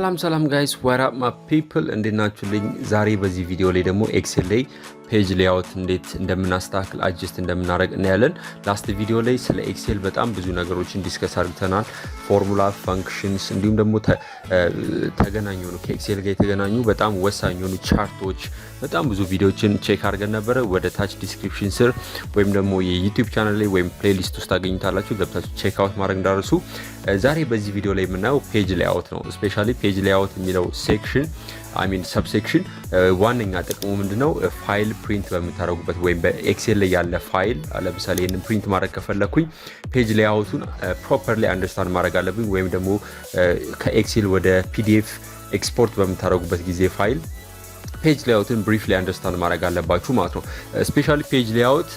ሰላም ጋይስ what up my people እንዴናችሁልኝ ዛሬ በዚህ ቪዲዮ ላይ ደግሞ ኤክሴል ላይ ፔጅ ሌአውት እንዴት እንደምናስተካክል አጀስት እንደምናደርግ እናያለን። ላስት ቪዲዮ ላይ ስለ ኤክሴል በጣም ብዙ ነገሮችን ዲስከስ አድርገናል። ፎርሙላ ፋንክሽንስ እንዲሁም ደግሞ ተገናኙ ነው ከኤክሴል ጋር የተገናኙ በጣም ወሳኝ የሆኑ ቻርቶች በጣም ብዙ ቪዲዮችን ቼክ አድርገን ነበር። ወደ ታች ዲስክሪፕሽን ስር ወይም ደግሞ የዩቲዩብ ቻናል ላይ ወይም ፕሌሊስት ውስጥ ታገኙታላችሁ። ገብታችሁ ቼክ አውት ማድረግ እንዳትረሱ። ዛሬ በዚህ ቪዲዮ ላይ የምናየው ፔጅ ሌአውት ነው። ስፔሻሊ ፔጅ ሌአውት የሚለው ሴክሽን ሰብሴክሽን ዋነኛ ጥቅሙ ምንድነው? ፋይል ፕሪንት በምታደርጉበት ወይም በኤክሴል ላይ ያለ ፋይል ለምሳሌ ይሄንን ፕሪንት ማድረግ ከፈለኩኝ ፔጅ ሌአውቱን ፕሮፐርሊ አንደርስታንድ ማድረግ አለብኝ። ወይም ደግሞ ከኤክሴል ወደ ፒዲኤፍ ኤክስፖርት በምታደርጉበት ጊዜ ፋይል ፔጅ ሌአውትን ብሪፍሊ አንደርስታንድ ማድረግ አለባችሁ ማለት ነው። ስፔሻሊ ፔጅ ሌአውት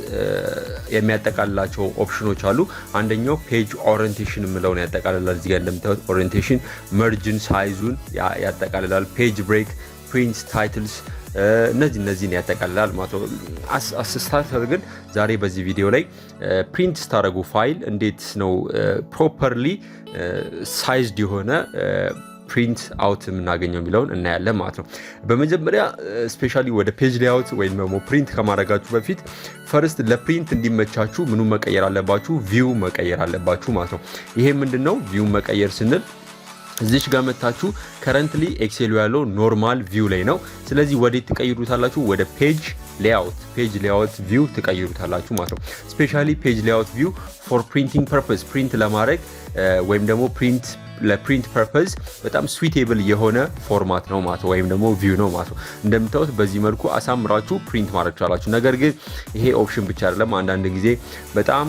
የሚያጠቃልላቸው ኦፕሽኖች አሉ። አንደኛው ፔጅ ኦሪየንቴሽን የምለውን ያጠቃልላል። እዚህ ጋር እንደምታዩት ኦሪየንቴሽን መርጅን ሳይዙን ያጠቃልላል። ፔጅ ብሬክ፣ ፕሪንት፣ ታይትልስ እነዚህን ያጠቃልላል ማለት ነው። ስታርተር ግን ዛሬ በዚህ ቪዲዮ ላይ ፕሪንት ስታደርጉ ፋይል እንዴት ነው ፕሮፐርሊ ሳይዝድ የሆነ ፕሪንት አውት የምናገኘው የሚለውን እናያለን ማለት ነው። በመጀመሪያ ስፔሻሊ ወደ ፔጅ ሌአውት ወይም ደግሞ ፕሪንት ከማድረጋችሁ በፊት ፈርስት ለፕሪንት እንዲመቻችሁ ምኑ መቀየር አለባችሁ? ቪው መቀየር አለባችሁ ማለት ነው። ይሄ ምንድነው ቪው መቀየር ስንል እዚች ጋር መታችሁ ከረንትሊ ኤክሴል ያለው ኖርማል ቪው ላይ ነው። ስለዚህ ወዴት ትቀይሩታላችሁ? ወደ ፔጅ ሌአውት ቪው ትቀይሩታላችሁ ማለት ነው። ስፔሻሊ ፔጅ ሌአውት ቪው ፎር ፕሪንቲንግ ፐርፐስ ፕሪንት ለማድረግ ወይም ደግሞ ለፕሪንት ፐርፐዝ በጣም ስዊቴብል የሆነ ፎርማት ነው ማለት ነው። ወይም ደግሞ ቪው ነው ማለት ነው። እንደምታዩት በዚህ መልኩ አሳምራችሁ ፕሪንት ማድረግ ቻላችሁ። ነገር ግን ይሄ ኦፕሽን ብቻ አይደለም። አንዳንድ ጊዜ በጣም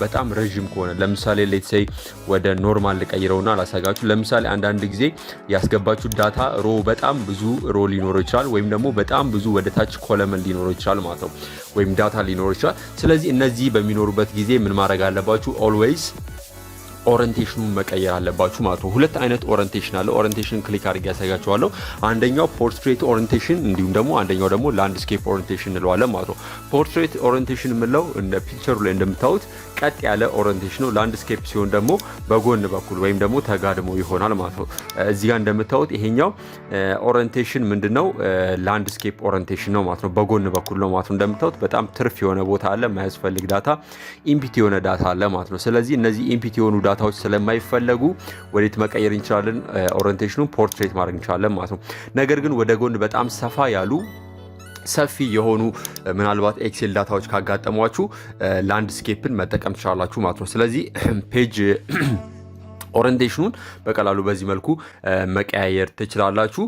በጣም ረጅም ከሆነ ለምሳሌ ሌትስ ሴይ ወደ ኖርማል ልቀይረውና ላሳጋችሁ። ለምሳሌ አንዳንድ ጊዜ ያስገባችሁ ዳታ በጣም ብዙ ሊኖረው ይችላል። ወይም ደግሞ በጣም ብዙ ወደ ታች ኮለመን ሊኖረው ይችላል ማለት ነው። ወይም ዳታ ሊኖረው ይችላል። ስለዚህ እነዚህ በሚኖሩበት ጊዜ ምን ማድረግ አለባችሁ? ኦልዌይስ ኦሪየንቴሽኑን መቀየር አለባችሁ ማለት ነው። ሁለት አይነት ኦሪየንቴሽን አለ። ኦሪየንቴሽን ክሊክ አድርጌ ያሳያችኋለሁ። አንደኛው ፖርትሬት ኦሪየንቴሽን እንዲሁም ደግሞ አንደኛው ደግሞ ላንድስኬፕ ኦሪየንቴሽን እንለዋለን ማለት ነው። ፖርትሬት ኦሪየንቴሽን የምንለው እንደ ፒክቸሩ ላይ እንደምታዩት ቀጥ ያለ ኦሪየንቴሽን ነው። ላንድስኬፕ ሲሆን ደግሞ በጎን በኩል ወይም ደግሞ ተጋድሞ ይሆናል ማለት ነው። እዚህ ጋር እንደምታዩት ይሄኛው ኦሪየንቴሽን ምንድነው? ላንድስኬፕ ኦሪየንቴሽን ነው ማለት ነው። በጎን በኩል ነው ማለት ነው። እንደምታዩት በጣም ትርፍ የሆነ ቦታ አለ፣ የማያስፈልግ ዳታ፣ ኢምፒቲ የሆነ ዳታ አለ ማለት ነው። ስለዚህ እነዚህ ኢምፒቲ የሆኑ ዳታዎች ስለማይፈለጉ ወዴት መቀየር እንችላለን? ኦሪየንቴሽኑን ፖርትሬት ማድረግ እንችላለን ማለት ነው። ነገር ግን ወደ ጎን በጣም ሰፊ የሆኑ ምናልባት ኤክሴል ዳታዎች ካጋጠሟችሁ ላንድስኬፕን መጠቀም ትችላላችሁ ማለት ነው። ስለዚህ ፔጅ ኦሪየንቴሽኑን በቀላሉ በዚህ መልኩ መቀያየር ትችላላችሁ።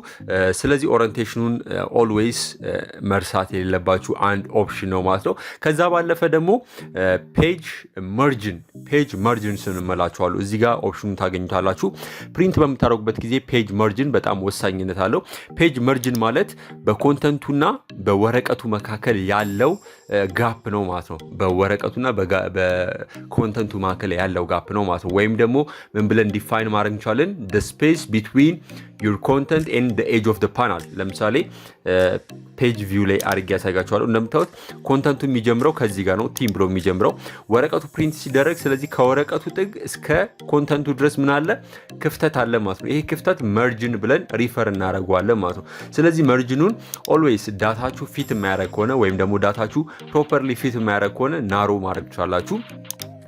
ስለዚህ ኦሪየንቴሽኑን ኦልዌይስ መርሳት የሌለባችሁ አንድ ኦፕሽን ነው ማለት ነው። ከዛ ባለፈ ደግሞ ፔጅ መርጅን ስንመላችኋሉ እዚህ ጋር ኦፕሽኑን ታገኙታላችሁ። ፕሪንት በምታደርጉበት ጊዜ ፔጅ መርጅን በጣም ወሳኝነት አለው። ፔጅ መርጅን ማለት በኮንተንቱና በወረቀቱ መካከል ያለው ጋፕ ነው ማለት ነው። በወረቀቱና በኮንተንቱ መካከል ያለው ጋፕ ነው ማለት ነው። ወይም ደግሞ ምን ብለን ዲፋይን ማድረግ እንችላለን? the space between your content and the edge of the panel። ለምሳሌ ፔጅ ቪው ላይ አድርጌ ያሳያችኋለሁ። እንደምታዩት ኮንተንቱ የሚጀምረው ከዚህ ጋር ነው፣ ቲም ብሎ የሚጀምረው ወረቀቱ ፕሪንት ሲደረግ። ስለዚህ ከወረቀቱ ጥግ እስከ ኮንተንቱ ድረስ ምን አለ? ክፍተት አለ ማለት ነው። ይሄ ክፍተት መርጅን ብለን ሪፈር እናደርገዋለን ማለት ነው። ስለዚህ መርጅኑን ኦልዌይስ ዳታችሁ ፊት የማያደርግ ከሆነ ወይም ደግሞ ዳታችሁ ፕሮፐርሊ ፊት የማያደርግ ከሆነ ናሮ ማድረግ ትችላላችሁ።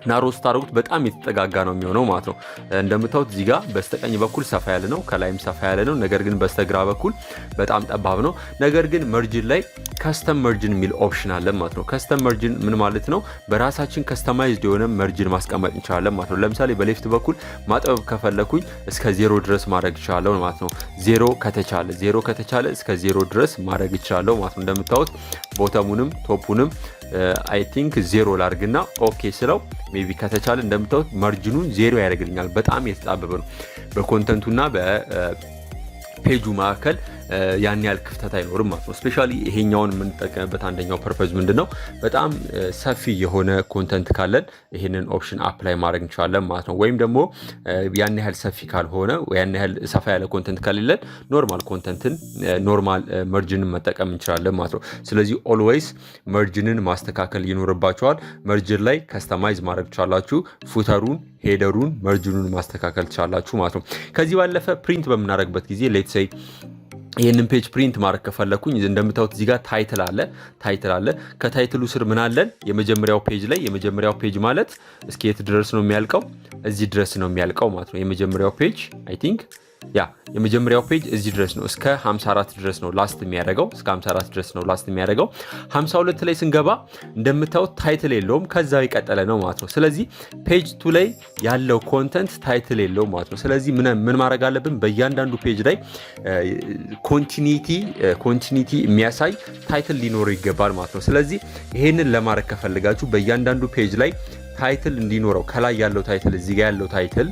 ናሮ ስታደርጉት በጣም የተጠጋጋ ነው የሚሆነው ማለት ነው። እንደምታዩት እዚህ ጋር በስተቀኝ በኩል ሰፋ ያለ ነው፣ ከላይም ሰፋ ያለ ነው። ነገር ግን በስተግራ በኩል በጣም ጠባብ ነው። ነገር ግን መርጅን ላይ ከስተም መርጅን የሚል ኦፕሽን አለ ማለት ነው። ከስተም መርጅን ምን ማለት ነው? በራሳችን ከስተማይዝድ የሆነ መርጅን ማስቀመጥ እንችላለን ማለት ነው። ለምሳሌ በሌፍት በኩል ማጥበብ ከፈለኩኝ እስከ 0 ድረስ ማድረግ እችላለሁ ማለት ነው። 0 ከተቻለ እስከ 0 ድረስ ማድረግ እችላለሁ ማለት ነው። እንደምታዩት ቦተሙንም ቶፑንም አይ ቲንክ 0 ላርግና ኦኬ ስለው ሜቢ ከተቻለ እንደምታዩት መርጅኑን 0 ያደርግልኛል። በጣም የተጣበበ ነው። በኮንተንቱና በፔጁ መካከል ያን ያህል ክፍተት አይኖርም ማለት ነው። ስፔሻሊ ይሄኛውን የምንጠቀምበት አንደኛው ፐርፐዝ ምንድነው በጣም ሰፊ የሆነ ኮንተንት ካለን ይሄንን ኦፕሽን አፕላይ ማድረግ እንችላለን ማለት ነው። ወይም ደግሞ ያን ያህል ሰፊ ካልሆነ ያን ያህል ሰፋ ያለ ኮንተንት ከሌለን ኖርማል ኮንተንትን ኖርማል መርጅንን መጠቀም እንችላለን ማለት ነው። ስለዚህ ኦልዌይስ መርጅንን ማስተካከል ይኖርባቸዋል። መርጅን ላይ ከስተማይዝ ማድረግ ትችላላችሁ። ፉተሩን፣ ሄደሩን፣ መርጅኑን ማስተካከል ትችላላችሁ ማለት ነው። ከዚህ ባለፈ ፕሪንት በምናደርግበት ጊዜ ሌትስ ሴይ ይህንን ፔጅ ፕሪንት ማድረግ ከፈለኩኝ እንደምታዩት እዚህ ጋር ታይትል አለ። ከታይትሉ ስር ምን አለን? የመጀመሪያው ፔጅ ላይ የመጀመሪያው ፔጅ ማለት እስከ የት ድረስ ነው የሚያልቀው? እዚህ ድረስ ነው የሚያልቀው ማለት ነው። የመጀመሪያው ፔጅ አይ ቲንክ የመጀመሪያው ፔጅ እዚህ ድረስ ነው፣ እስከ 54 ድረስ ነው ላስት የሚያደርገው። እስከ 54 ድረስ ነው ላስት የሚያደርገው። 52 ላይ ስንገባ እንደምታዩት ታይትል የለውም፣ ከዛው የቀጠለ ነው ማለት ነው። ስለዚህ ፔጅ 2 ላይ ያለው ኮንተንት ታይትል የለውም ማለት ነው። ስለዚህ ምን ማድረግ አለብን? በእያንዳንዱ ፔጅ ላይ ኮንቲኒቲ የሚያሳይ ታይትል ሊኖረው ይገባል ማለት ነው። ስለዚህ ይሄንን ለማድረግ ከፈልጋችሁ በእያንዳንዱ ፔጅ ላይ ታይትል እንዲኖረው ከላይ ያለው ታይትል እዚህ ጋር ያለው ታይትል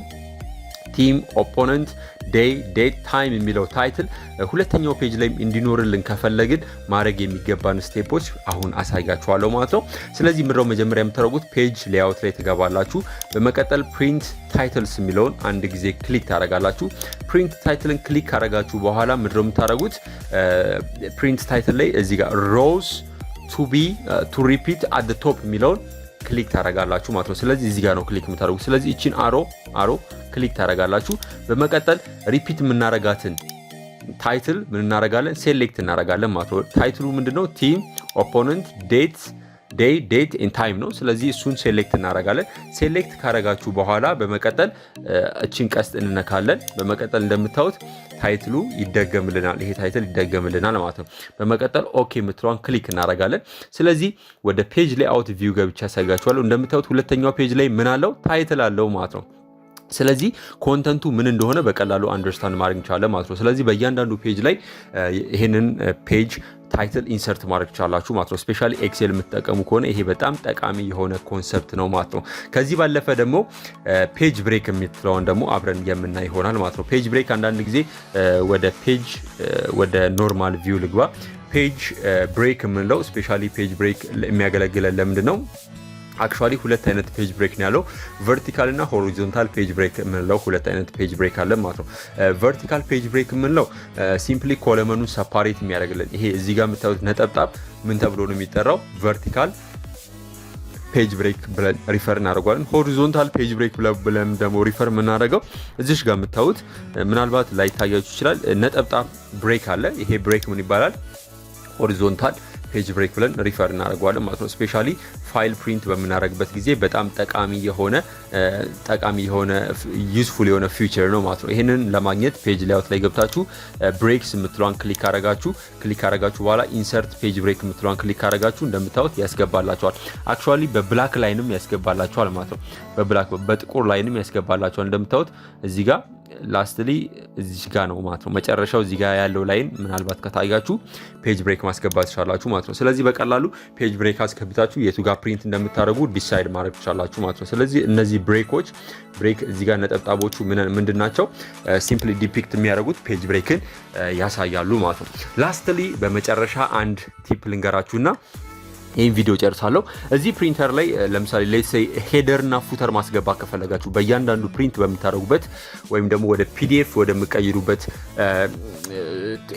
ቲም፣ ኦፖነንት፣ ዴይ፣ ዴት፣ ታይም የሚለው ታይትል ሁለተኛው ፔጅ ላይ እንዲኖርልን ከፈለግን ማድረግ የሚገባን ስቴፖች አሁን አሳያችኋለሁ ማለት ነው። ስለዚህ ምድረው መጀመሪያ የምታደርጉት ፔጅ ሌአውት ላይ ትገባላችሁ። በመቀጠል ፕሪንት ታይትልስ የሚለውን አንድ ጊዜ ክሊክ ታደርጋላችሁ። ፕሪንት ታይትልን ክሊክ ካደረጋችሁ በኋላ ምድረው የምታደርጉት ፕሪንት ታይትል ላይ እዚህ ጋር ሮውስ ቱ ሪፒት አት ዘ ቶፕ የሚለውን ክሊክ ታደርጋላችሁ ማለት ነው። ስለዚህ እዚህ ጋር ነው ክሊክ የምታደርጉት። ስለዚህ እቺን አሮ ክሊክ ታደርጋላችሁ። በመቀጠል ሪፒት የምናረጋትን ታይትል ምን እናረጋለን? ሴሌክት እናረጋለን ማለት ነው። ታይትሉ ምንድነው? ቲም፣ ኦፖነንት፣ ዴይ፣ ዴት ኤንድ ታይም ነው። ስለዚህ እሱን ሴሌክት እናረጋለን። ሴሌክት ካረጋችሁ በኋላ በመቀጠል እቺን ቀስት እንነካለን። በመቀጠል እንደምታዩት ታይትሉ ይደገምልናል። ይሄ ታይትል ይደገምልናል ማለት ነው። በመቀጠል ኦኬ የምትለዋን ክሊክ እናረጋለን። ስለዚህ ወደ ፔጅ ሌአውት ቪው ገብቻ ያሳያችኋለሁ። እንደምታዩት ሁለተኛው ፔጅ ላይ ምን አለው? ታይትል አለው ማለት ነው። ስለዚህ ኮንተንቱ ምን እንደሆነ በቀላሉ አንደርስታንድ ማድረግ እንችላለን ማለት ነው። ስለዚህ በእያንዳንዱ ፔጅ ላይ ይሄንን ፔጅ ታይትል ኢንሰርት ማድረግ ትችላላችሁ ማለት ነው። ስፔሻሊ ኤክሴል የምትጠቀሙ ከሆነ ይሄ በጣም ጠቃሚ የሆነ ኮንሰፕት ነው ማለት ነው። ከዚህ ባለፈ ደግሞ ፔጅ ብሬክ የምትለውን ደግሞ አብረን የምናይ ይሆናል ማለት ነው። ፔጅ ብሬክ አንዳንድ ጊዜ ወደ ኖርማል ቪው ልግባ። ፔጅ ብሬክ የምንለው ስፔሻሊ ፔጅ ብሬክ የሚያገለግለን ለምንድን ነው? አክቹአሊ ሁለት አይነት ፔጅ ብሬክ ነው ያለው። ቨርቲካል እና ሆሪዞንታል ፔጅ ብሬክ የምንለው ሁለት አይነት ፔጅ ብሬክ አለ ማለት ነው። ቨርቲካል ፔጅ ብሬክ የምንለው ሲምፕሊ ኮለመኑን ሰፓሬት የሚያደርግልን ይሄ እዚህ ጋር የምታዩት ነጠብጣብ ምን ተብሎ ነው የሚጠራው? ቨርቲካል ፔጅ ብሬክ ብለን ሪፈር እናደርጓለን። ሆሪዞንታል ፔጅ ብሬክ ብለን ደግሞ ሪፈር የምናደርገው እዚሽ ጋር የምታዩት ምናልባት ላይታያችሁ ይችላል፣ ነጠብጣብ ብሬክ አለ። ይሄ ብሬክ ምን ይባላል? ሆሪዞንታል ፔጅ ብሬክ ብለን ሪፈር እናደርገዋለን ማለት ነው። ስፔሻሊ ፋይል ፕሪንት በምናደርግበት ጊዜ በጣም ጠቃሚ የሆነ ዩዝፉል የሆነ ፊቸር ነው ማለት ነው። ይህንን ለማግኘት ፔጅ ሌአውት ላይ ገብታችሁ ብሬክስ የምትለዋን ክሊክ አረጋችሁ በኋላ ኢንሰርት ፔጅ ብሬክ የምትለዋን ክሊክ አረጋችሁ እንደምታዩት ያስገባላችኋል። አክቹአሊ በብላክ ላይንም ያስገባላችኋል ማለት ነው። በጥቁር ላይንም ያስገባላችኋል። እንደምታዩት እዚህ ጋር ላስትሊ እዚህ ጋር ነው ማለት ነው። መጨረሻው እዚህ ጋር ያለው ላይን ምናልባት ከታያችሁ ፔጅ ብሬክ ማስገባት ትችላላችሁ ማለት ነው። ስለዚህ በቀላሉ ፔጅ ብሬክ አስገብታችሁ የቱ ጋር ፕሪንት እንደምታደርጉ ዲሳይድ ማድረግ ትችላላችሁ ማለት ነው። ስለዚህ እነዚህ ብሬክ እዚህ ጋር ነጠብጣቦቹ ምንድናቸው? ሲምፕሊ ዲፒክት የሚያደርጉት ፔጅ ብሬክን ያሳያሉ ማለት ነው። ላስትሊ በመጨረሻ አንድ ቲፕ ልንገራችሁና ይህን ቪዲዮ ጨርሳለሁ። እዚህ ፕሪንተር ላይ ለምሳሌ ሌትስ ሴይ ሄደር እና ፉተር ማስገባት ከፈለጋችሁ በእያንዳንዱ ፕሪንት በምታደርጉበት ወይም ደግሞ ወደ ፒዲኤፍ ወደምቀይሩበት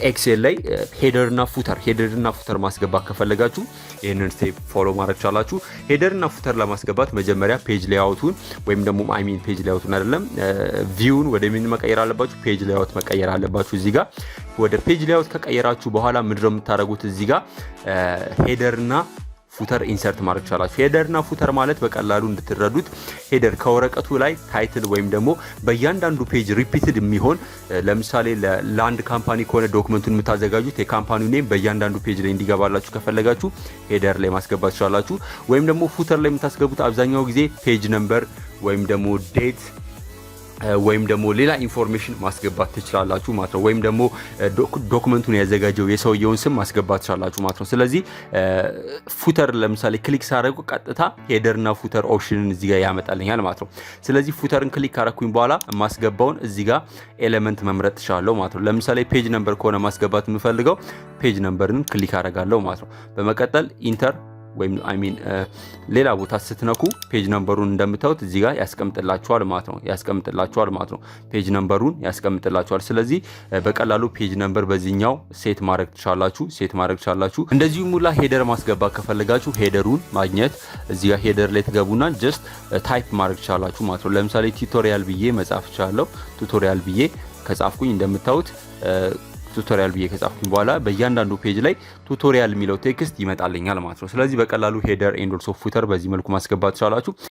ኤክሴል ላይ ሄደር እና ፉተር ማስገባት ከፈለጋችሁ ይህንን ስቴፕ ፎሎ ማድረግ ቻላችሁ። ሄደር እና ፉተር ለማስገባት መጀመሪያ ፔጅ ሌአውቱን ወይም ደግሞ ፔጅ ሌአውቱን አይደለም ቪውን ወደ ምን መቀየር አለባችሁ? ፔጅ ሌአውት መቀየር አለባችሁ። እዚህ ጋር ወደ ፔጅ ሌአውት ከቀየራችሁ በኋላ ምንድነው የምታደርጉት? እዚህ ጋር ሄደር እና ፉተር ኢንሰርት ማድረግ ቻላችሁ። ሄደር እና ፉተር ማለት በቀላሉ እንድትረዱት ሄደር ከወረቀቱ ላይ ታይትል ወይም ደግሞ በእያንዳንዱ ፔጅ ሪፒትድ የሚሆን ለምሳሌ ለአንድ ካምፓኒ ከሆነ ዶክመንቱን የምታዘጋጁት የካምፓኒው ኔም በእያንዳንዱ ፔጅ ላይ እንዲገባላችሁ ከፈለጋችሁ ሄደር ላይ ማስገባት ትችላላችሁ። ወይም ደግሞ ፉተር ላይ የምታስገቡት አብዛኛው ጊዜ ፔጅ ነምበር ወይም ደግሞ ዴት ወይም ደግሞ ሌላ ኢንፎርሜሽን ማስገባት ትችላላችሁ ማለት ነው። ወይም ደግሞ ዶክመንቱን ያዘጋጀው የሰውየውን ስም ማስገባት ትችላላችሁ ማለት ነው። ስለዚህ ፉተር ለምሳሌ ክሊክ ሳደርጉ ቀጥታ ሄደርና ፉተር ኦፕሽንን እዚህ ጋር ያመጣልኛል ማለት ነው። ስለዚህ ፉተርን ክሊክ ካረኩኝ በኋላ ማስገባውን እዚህ ጋር ኤሌመንት መምረጥ ትችላለሁ ማለት ነው። ለምሳሌ ፔጅ ነምበር ከሆነ ማስገባት የምፈልገው ፔጅ ነምበርን ክሊክ አደርጋለሁ ማለት ነው። በመቀጠል ኢንተር ወይም ሌላ ቦታ ስትነኩ ፔጅ ነምበሩን እንደምታዩት እዚህ ጋር ያስቀምጥላችኋል ማለት ነው። ፔጅ ነምበሩን ያስቀምጥላችኋል። ስለዚህ በቀላሉ ፔጅ ነምበር በዚህኛው ሴት ማድረግ ትችላላችሁ። እንደዚሁም ሙላ ሄደር ማስገባት ከፈለጋችሁ ሄደሩን ማግኘት እዚህ ጋር ሄደር ላይ ትገቡና ጀስት ታይፕ ማድረግ ትችላላችሁ ማለት ነው። ለምሳሌ ቱቶሪያል ብዬ መጻፍ እችላለሁ። ቱቶሪያል ብዬ ከጻፍኩኝ እንደምታዩት ቱቶሪያል ብዬ ከጻፍኩኝ በኋላ በእያንዳንዱ ፔጅ ላይ ቱቶሪያል የሚለው ቴክስት ይመጣልኛል ማለት ነው። ስለዚህ በቀላሉ ሄደር ኤንድ ኦልሶ ፉተር በዚህ መልኩ ማስገባት ትችላላችሁ።